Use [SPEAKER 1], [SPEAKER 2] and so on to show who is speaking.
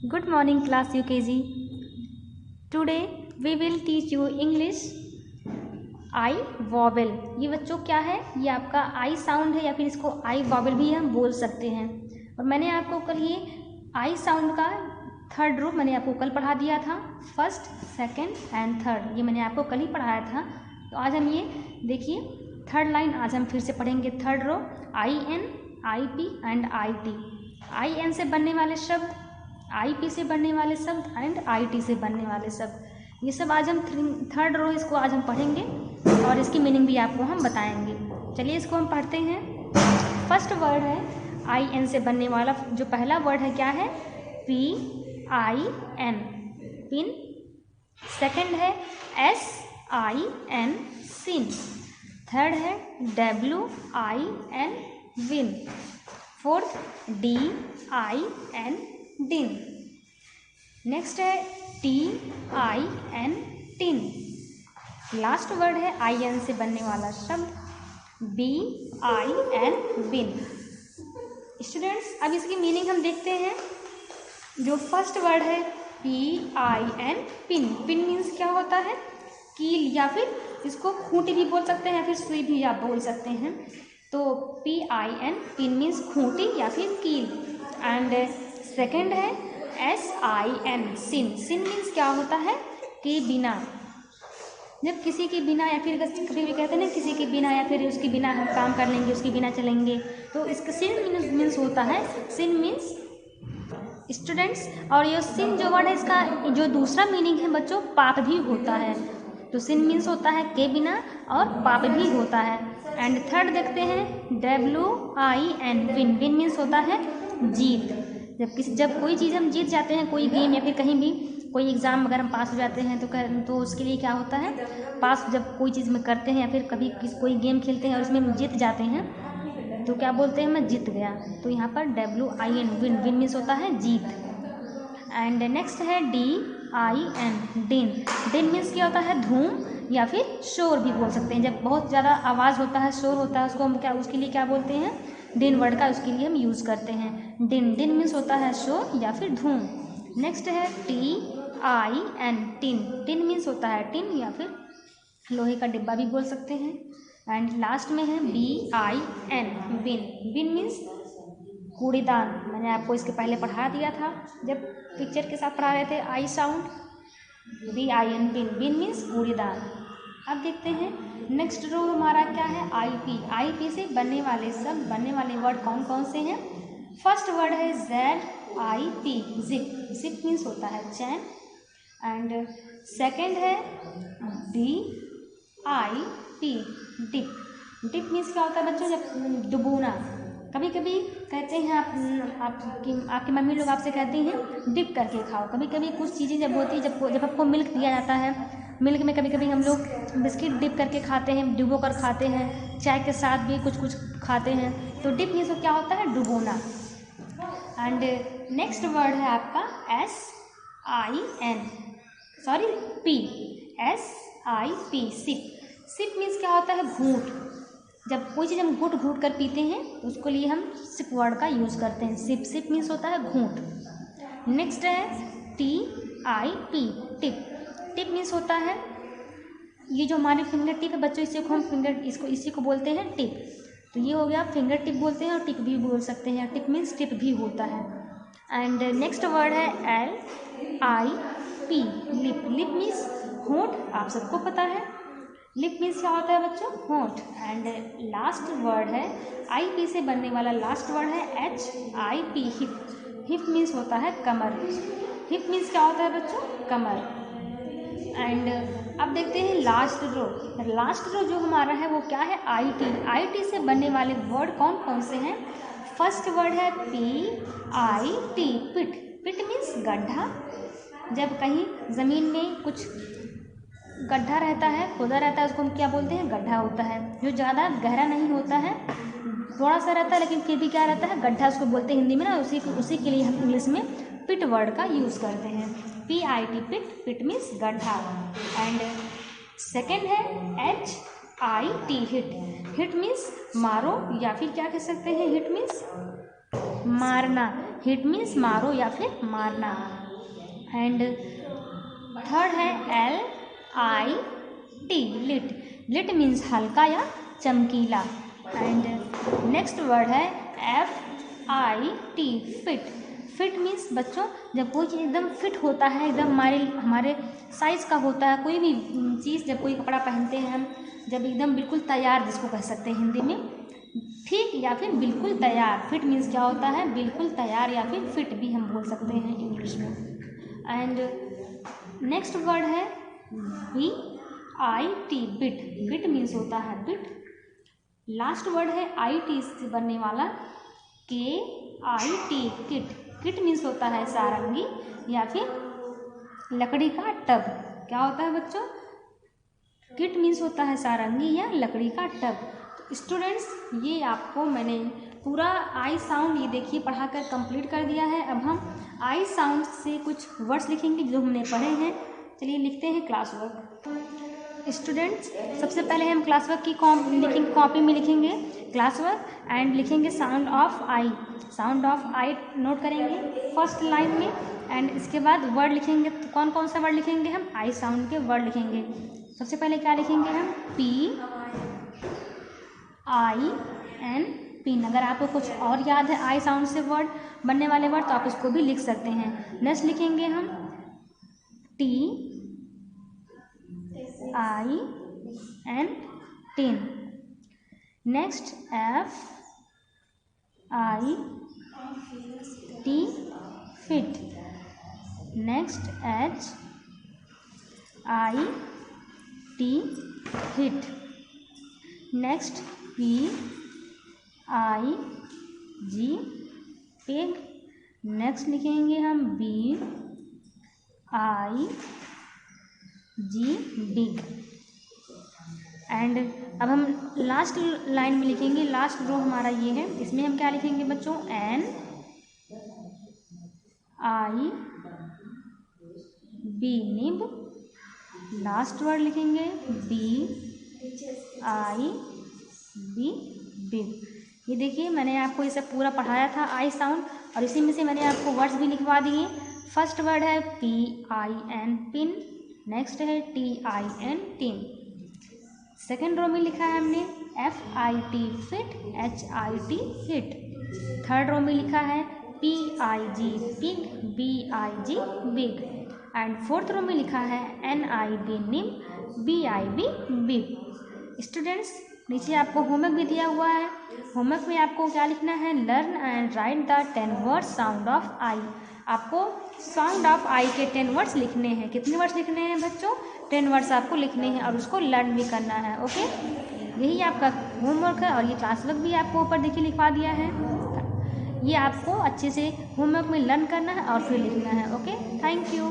[SPEAKER 1] Good morning class UKG. Today we will teach you English I vowel. ये बच्चों क्या है, ये आपका I साउंड है या फिर इसको I vowel भी हम बोल सकते हैं। और मैंने आपको कल ये I साउंड का थर्ड रूप मैंने आपको कल पढ़ा दिया था, फर्स्ट सेकेंड एंड थर्ड, ये मैंने आपको कल ही पढ़ाया था। तो आज हम ये देखिए थर्ड लाइन आज हम फिर से पढ़ेंगे। Third row IN, IP and IT। IN से बनने वाले शब्द, IP से बनने वाले शब्द एंड IT से बनने वाले शब्द, ये सब आज हम थर्ड रो इसको आज हम पढ़ेंगे और इसकी मीनिंग भी आपको हम बताएंगे। चलिए इसको हम पढ़ते हैं। फर्स्ट वर्ड है IN से बनने वाला, जो पहला वर्ड है क्या है, PIN, पिन। सेकंड है SIN, सिन। थर्ड है WIN, विन। फोर्थ DIN, दिन। नेक्स्ट है TIN, टिन। लास्ट वर्ड है IN से बनने वाला शब्द BIN, बिन। स्टूडेंट्स अब इसकी मीनिंग हम देखते हैं। जो फर्स्ट वर्ड है PIN, पिन। पिन मीन्स क्या होता है, कील, या फिर इसको खूंटी भी बोल सकते हैं या फिर सुई भी आप बोल सकते हैं। तो PIN, पिन मीन्स खूंटी या फिर कील। एंड सेकंड है SIN, सिन। सिन मीन्स क्या होता है, कि बिना। जब किसी के बिना या फिर कभी भी कहते हैं ना, किसी के बिना या फिर उसके बिना हम काम कर लेंगे, उसके बिना चलेंगे, तो इसका सिन मीन्स होता है, सिन मीन्स स्टूडेंट्स। और ये सिन जो वर्ड है, इसका जो दूसरा मीनिंग है बच्चों, पाप भी होता है। तो सिन मीन्स होता है के बिना और पाप भी होता है। एंड थर्ड देखते हैं WIN, विन। विन मीन्स होता है जीत। जब कोई चीज़ हम जीत जाते हैं, कोई गेम या फिर कहीं भी कोई एग्ज़ाम अगर हम पास हो जाते हैं तो उसके लिए क्या होता है, पास जब कोई चीज़ में करते हैं या फिर कभी कोई गेम खेलते हैं और उसमें हम जीत जाते हैं तो क्या बोलते हैं, मैं जीत गया। तो यहाँ पर WIN, विन। विन मीन्स होता है जीत। एंड नेक्स्ट है DIN, दिन। दिन मीन्स क्या होता है, धूम या फिर शोर भी बोल सकते हैं। जब बहुत ज़्यादा आवाज़ होता है, शोर होता है, उसको हम क्या, उसके लिए क्या बोलते हैं, दिन वर्ड का उसके लिए हम यूज़ करते हैं। दिन। दिन मीन्स होता है शोर या फिर धूम। नेक्स्ट है TIN, टिन। टिन मीन्स होता है टिन या फिर लोहे का डिब्बा भी बोल सकते हैं। एंड लास्ट में है BIN, बिन। बिन मीन्स कूड़ेदान। मैंने आपको इसके पहले पढ़ा दिया था जब पिक्चर के साथ पढ़ा रहे थे I sound. BIN, bin. Bin means कूड़ेदान। अब देखते हैं नेक्स्ट रो हमारा क्या है, IP। IP से बनने वाले शब्द, बनने वाले वर्ड कौन कौन से हैं। फर्स्ट वर्ड है ZIP, जिप। जिप मीन्स होता है चैन। एंड सेकेंड है DIP, डिप। डिप मीन्स क्या होता है बच्चों, जब डुबोना। कभी कभी कहते हैं आपकी मम्मी लोग आपसे कहती हैं डिप करके खाओ। कभी कभी कुछ चीज़ें जब होती है, जब आपको मिल्क दिया जाता है, मिल्क में कभी कभी हम लोग बिस्किट डिप करके खाते हैं, डुबो कर खाते हैं, चाय के साथ भी कुछ कुछ खाते हैं। तो डिप मीन्स क्या होता है, डुबोना। एंड नेक्स्ट वर्ड है आपका SIP, सिप। सिप मीन्स क्या होता है, घूंट। जब कोई चीज़ हम घूट घूट कर पीते हैं तो उसके लिए हम सिप वर्ड का यूज़ करते हैं। सिप। सिप मीन्स होता है घूंट। नेक्स्ट है TIP, टिप। टिप मीन्स होता है, ये जो हमारी फिंगर टिप है बच्चों, इसी को बोलते हैं टिप। तो ये हो गया, फिंगर टिप बोलते हैं और टिप भी बोल सकते हैं। टिप मीन्स टिप भी होता है। एंड नेक्स्ट वर्ड है LIP, लिप। लिप मीन्स होंठ, आप सबको पता है। लिप मीन्स क्या होता है बच्चों, होंठ। एंड लास्ट वर्ड है IP से बनने वाला लास्ट वर्ड है HIP, हिप। हिप मीन्स होता है कमर। हिप मीन्स क्या होता है बच्चों, कमर। एंड अब देखते हैं लास्ट रो। लास्ट रो जो हमारा है वो क्या है, IT से बनने वाले वर्ड कौन कौन से हैं। फर्स्ट वर्ड है PIT, पिट। पिट मीन्स गड्ढा। जब कहीं ज़मीन में कुछ गड्ढा रहता है, खुदा रहता है, उसको हम क्या बोलते हैं, गड्ढा होता है। जो ज़्यादा गहरा नहीं होता है, थोड़ा सा रहता है लेकिन फिर भी क्या रहता है, गड्ढा उसको बोलते हैं हिंदी में ना। उसी के लिए हम इंग्लिश में पिट वर्ड का यूज़ करते हैं। PIT, पिट। पिट मीन्स गड्ढा। एंड सेकेंड है HIT, हिट। हिट मीन्स मारो या फिर क्या कह सकते हैं, हिट मीन्स मारना, हिट मीन्स मारो या फिर मारना। एंड थर्ड है LIT, लिट, लिट मीन्स हल्का या चमकीला। एंड नेक्स्ट वर्ड है FIT, फिट, फिट मीन्स बच्चों जब कोई चीज़ एकदम फिट होता है, एकदम हमारे साइज़ का होता है, कोई भी चीज़ जब कोई कपड़ा पहनते हैं हम, जब एकदम बिल्कुल तैयार जिसको कह सकते हैं हिंदी में, ठीक या फिर बिल्कुल तैयार। फिट मीन्स क्या होता है, बिल्कुल तैयार या फिर फिट भी हम बोल सकते हैं इंग्लिश में। एंड नेक्स्ट वर्ड है BIT, बिट, बिट मीन्स होता है बिट। लास्ट वर्ड है IT से बनने वाला KIT, किट, किट मीन्स होता है सारंगी या फिर लकड़ी का टब। क्या होता है बच्चों, किट मीन्स होता है सारंगी या लकड़ी का टब। तो स्टूडेंट्स ये आपको मैंने पूरा आई साउंड ये देखिए पढ़ा कर कंप्लीट कर दिया है। अब हम आई साउंड से कुछ वर्ड्स लिखेंगे जो हमने पढ़े हैं। चलिए लिखते हैं क्लास वर्क। स्टूडेंट्स सबसे पहले हम क्लास वर्क की कॉपी में लिखेंगे क्लास वर्क एंड लिखेंगे sound of I. Sound of I note करेंगे फर्स्ट लाइन में। एंड इसके बाद वर्ड लिखेंगे, तो कौन कौन सा वर्ड लिखेंगे हम, आई साउंड के वर्ड लिखेंगे। सबसे पहले क्या लिखेंगे हम, PIN। अगर आपको कुछ और याद है आई साउंड से वर्ड बनने वाले वर्ड तो आप उसको भी लिख सकते हैं। नेक्स्ट लिखेंगे हम TIN, tin. Next FIT, fit. Next HIT, hit. Next PIG, pig. Next लिखेंगे हम BIG, बिग। एंड अब हम लास्ट लाइन में लिखेंगे, लास्ट रो हमारा ये है, इसमें हम क्या लिखेंगे बच्चों, NIB, निब। लास्ट वर्ड लिखेंगे BIB, बिग। ये देखिए मैंने आपको ये सब पूरा पढ़ाया था आई साउंड, और इसी में से मैंने आपको वर्ड्स भी लिखवा दिए। फर्स्ट वर्ड है PIN, पिन। नेक्स्ट है TIN, टिन। सेकेंड रो में लिखा है हमने FIT, fit, HIT, hit. Third row में लिखा है PIG, pig, BIG, big. And fourth row में लिखा है NIB, निम, BIB, बिग। स्टूडेंट्स नीचे आपको होमवर्क भी दिया हुआ है। होमवर्क में आपको क्या लिखना है, learn and write the 10 words sound of I. आपको साउंड ऑफ आई के 10 वर्ड्स लिखने हैं। कितने वर्ड्स लिखने हैं बच्चों, 10 वर्ड्स आपको लिखने हैं और उसको लर्न भी करना है। ओके, यही आपका होमवर्क है। और ये क्लास वर्क भी आपको ऊपर देखिए लिखवा दिया है। ये आपको अच्छे से होमवर्क में लर्न करना है और फिर लिखना है। Okay, thank you.